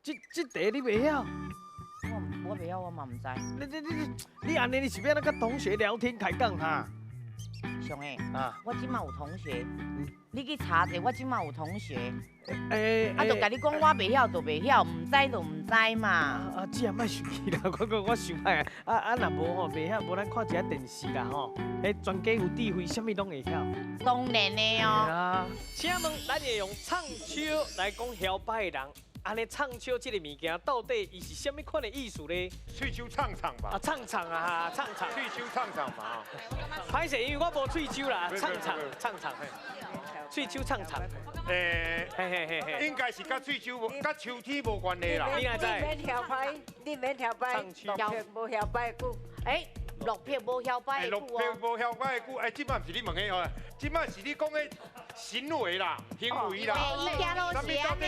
这题你袂晓？我袂晓，我嘛唔知。你安尼你是要那个同学聊天开讲哈？上诶，啊，我即马有同学，你去查者，我即马有同学，诶，就甲你讲我袂晓就袂晓，唔知就唔知嘛。啊，姐莫生气啦，我想歹若无吼袂晓，无咱看一下电视啦吼。迄专家有智慧，啥物拢会晓。当然的哦。啊，请问咱会用唱秋来讲摇摆的人，安尼唱秋这个物件到底伊是啥物款的意思呢？喙手唱唱吧。啊，唱啊，唱。喙手唱唱嘛。歹势，因为我无喙手啦，唱嘿。喙手唱。嘿，应该是甲喙手无，甲秋天无关系啦。你哪知？你免跳摆，落片无跳摆久。落片无摇摆的落久哦。片无晓摆的久，即摆毋是你问的哦，即摆是你讲的行为啦，行为啦。伊行路是安尼，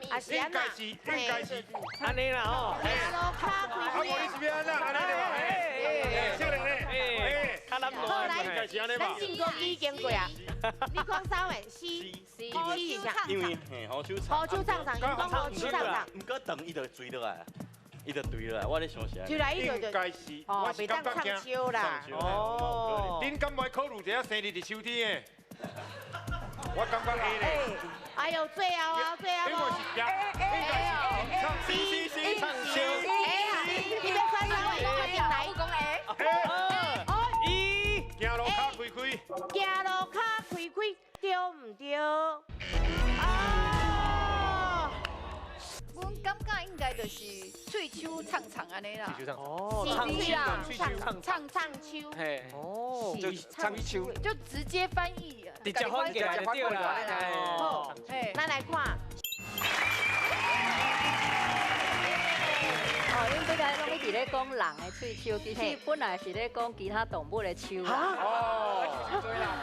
啊是安那？应该是安尼啦吼。行路卡开无你是要安那？安尼嘞？少年嘞？较难好来，应该是安尼吧咱？进过已经过啊。你讲啥话？是啥？因为好手唱，好手唱，伊讲好手唱。唔过等伊就追落来，伊就对落来，我咧想啥？就来伊就应该是，我是袂当唱感觉惊。秋啦。哦。恁敢袂考虑一下生日伫秋天的？我感觉会咧。哎呦，最后啊，因为是应该是唱唱秋。你要选啥话？快点来。行路卡开开。行路卡开开，对唔对？阮感觉应该就是喙手唱唱安尼啦，哦，唱秋。嘿，哦，就唱秋。就直接翻译。直接翻过来就对啦。哦，嘿，咱来看。恁比较拢一直咧讲人的喙手，其实本来是咧讲其他动物的手啦。哦，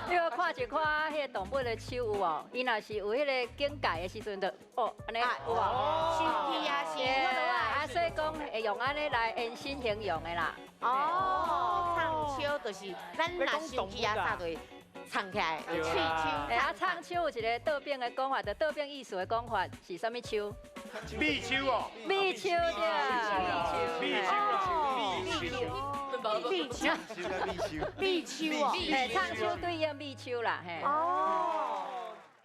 你要看一看迄个动物的手有无？伊若是有迄个境界的时阵，就安尼有无？生气啊，是啊，所以讲会用安尼来延伸形容的啦。唱秋就是咱若生气啊，啥就会唱起来，喙秋。唱秋有一个倒变的讲法，就倒变意思的讲法是啥物秋？蜜秋哦。蜜秋对，蜜秋哦，唱秋对应蜜秋啦，嘿。